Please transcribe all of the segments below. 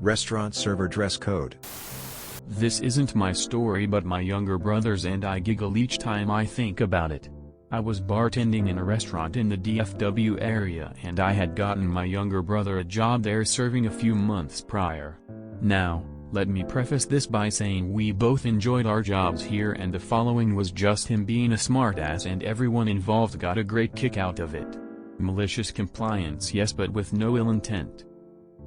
Restaurant server dress code. This isn't my story, but my younger brothers and I giggle each time I think about it. I was bartending in a restaurant in the DFW area and I had gotten my younger brother a job there serving a few months prior. Now, let me preface this by saying we both enjoyed our jobs here and the following was just him being a smartass and everyone involved got a great kick out of it. Malicious compliance, yes, but with no ill intent.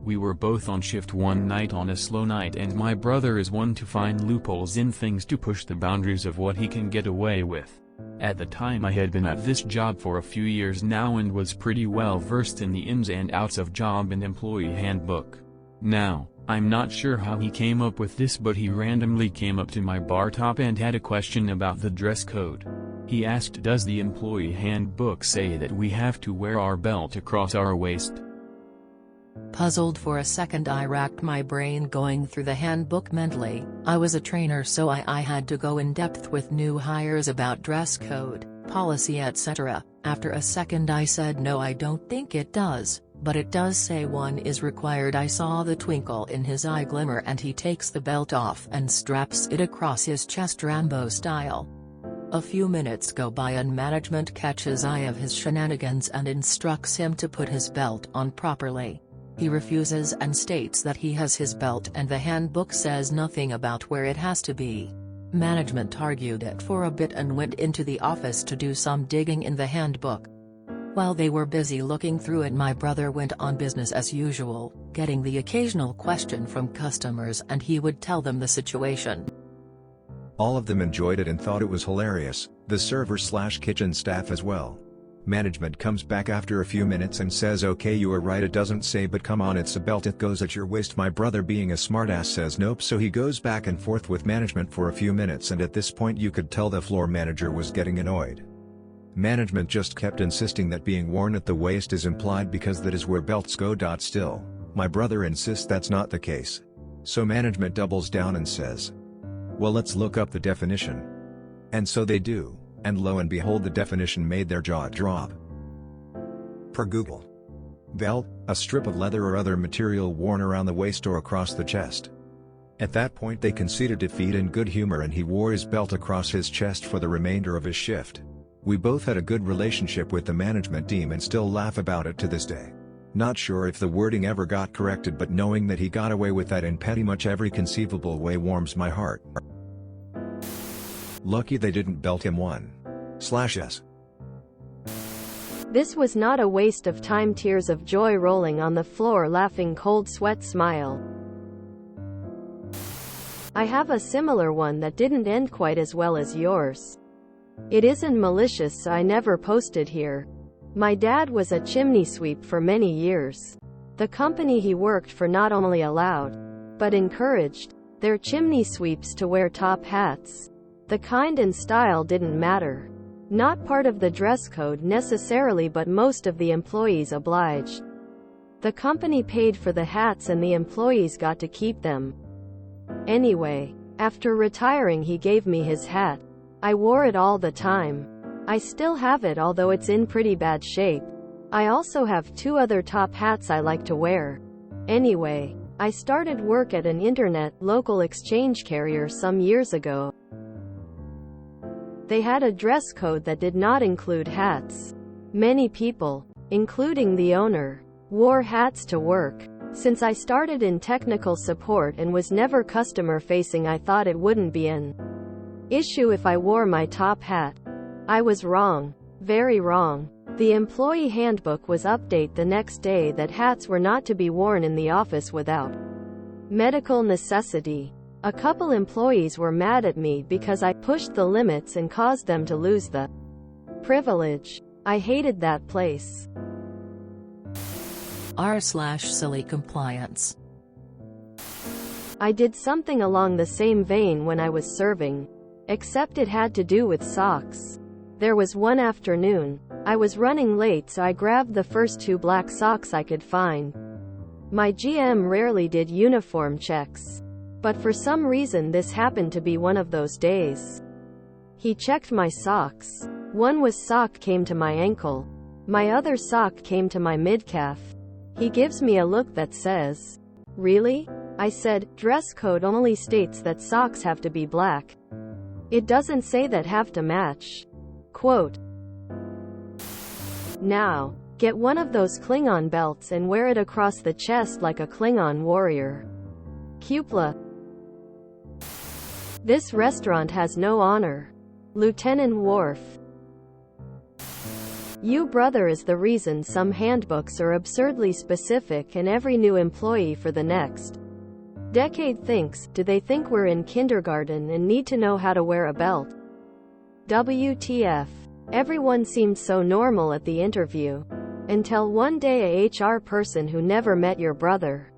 We were both on shift one night on a slow night and my brother is one to find loopholes in things to push the boundaries of what he can get away with. At the time I had been at this job for a few years now and was pretty well versed in the ins and outs of job and employee handbook. Now, I'm not sure how he came up with this, but he randomly came up to my bar top and had a question about the dress code. He asked, does the employee handbook say that we have to wear our belt across our waist? Puzzled for a second, I racked my brain going through the handbook mentally. I was a trainer, so I had to go in depth with new hires about dress code, policy, etc. After a second I said, no, I don't think it does, but it does say one is required. I saw the twinkle in his eye glimmer and he takes the belt off and straps it across his chest Rambo style. A few minutes go by and management catches eye of his shenanigans and instructs him to put his belt on properly. He refuses and states that he has his belt and the handbook says nothing about where it has to be. Management argued it for a bit and went into the office to do some digging in the handbook. While they were busy looking through it, my brother went on business as usual, getting the occasional question from customers and he would tell them the situation. All of them enjoyed it and thought it was hilarious, the server/kitchen staff as well. Management comes back after a few minutes and says, okay, you are right, it doesn't say, but come on, it's a belt, it goes at your waist. My brother, being a smartass, says nope, so he goes back and forth with management for a few minutes and at this point you could tell the floor manager was getting annoyed. Management just kept insisting that being worn at the waist is implied because that is where belts go. Still, my brother insists that's not the case. So management doubles down and says, well, let's look up the definition. And so they do. And lo and behold, the definition made their jaw drop. Per Google. Belt, a strip of leather or other material worn around the waist or across the chest. At that point they conceded defeat in good humor and he wore his belt across his chest for the remainder of his shift. We both had a good relationship with the management team and still laugh about it to this day. Not sure if the wording ever got corrected, but knowing that he got away with that in pretty much every conceivable way warms my heart. Lucky they didn't belt him 1/s. This was not a waste of time. Tears of joy rolling on the floor, laughing, cold sweat, smile. I have a similar one that didn't end quite as well as yours. It isn't malicious, so I never posted here. My dad was a chimney sweep for many years. The company he worked for not only allowed, but encouraged, their chimney sweeps to wear top hats. The kind and style didn't matter. Not part of the dress code necessarily, but most of the employees obliged. The company paid for the hats and the employees got to keep them. Anyway, after retiring he gave me his hat. I wore it all the time. I still have it, although it's in pretty bad shape. I also have 2 other top hats I like to wear. Anyway, I started work at an internet local exchange carrier some years ago. They had a dress code that did not include hats. Many people, including the owner, wore hats to work. Since I started in technical support and was never customer facing, I thought it wouldn't be an issue if I wore my top hat. I was wrong. Very wrong. The employee handbook was updated the next day that hats were not to be worn in the office without medical necessity. A couple employees were mad at me because I pushed the limits and caused them to lose the privilege. I hated that place. r/silly compliance. I did something along the same vein when I was serving, except it had to do with socks. There was one afternoon, I was running late, so I grabbed the first 2 black socks I could find. My GM rarely did uniform checks, but for some reason this happened to be one of those days. He checked my socks. One sock came to my ankle. My other sock came to my mid-calf. He gives me a look that says, "Really? I said, dress code only states that socks have to be black. It doesn't say that have to match. Quote. Now, get one of those Klingon belts and wear it across the chest like a Klingon warrior. Cupla. This restaurant has no honor. Lieutenant Worf. You brother is the reason some handbooks are absurdly specific and every new employee for the next decade thinks, do they think we're in kindergarten and need to know how to wear a belt? WTF. Everyone seemed so normal at the interview. Until one day a HR person who never met your brother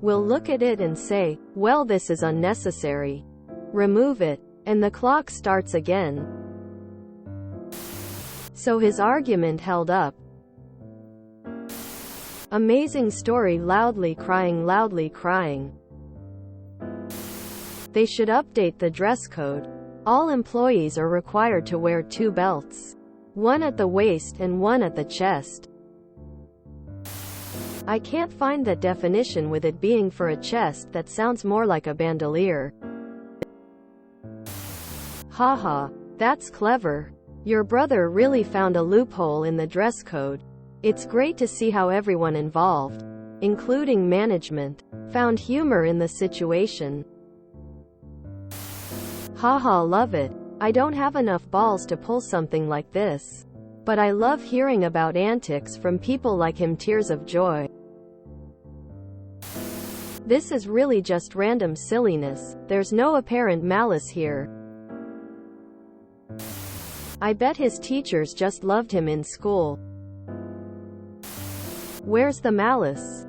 will look at it and say, well, this is unnecessary. Remove it. And the clock starts again. So his argument held up. Amazing story. Loudly crying, loudly crying. They should update the dress code. All employees are required to wear 2 belts. One at the waist and one at the chest. I can't find that definition with it being for a chest that sounds more like a bandolier. Haha, that's clever. Your brother really found a loophole in the dress code. It's great to see how everyone involved, including management, found humor in the situation. Haha, love it. I don't have enough balls to pull something like this. But I love hearing about antics from people like him. Tears of joy. This is really just random silliness. There's no apparent malice here. I bet his teachers just loved him in school. Where's the malice?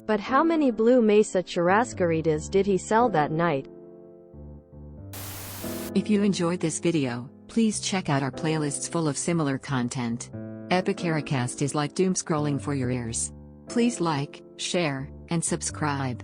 But how many Blue Mesa churrascaritas did he sell that night? If you enjoyed this video, please check out our playlists full of similar content. Epicaricast is like doom scrolling for your ears. Please like, share, and subscribe.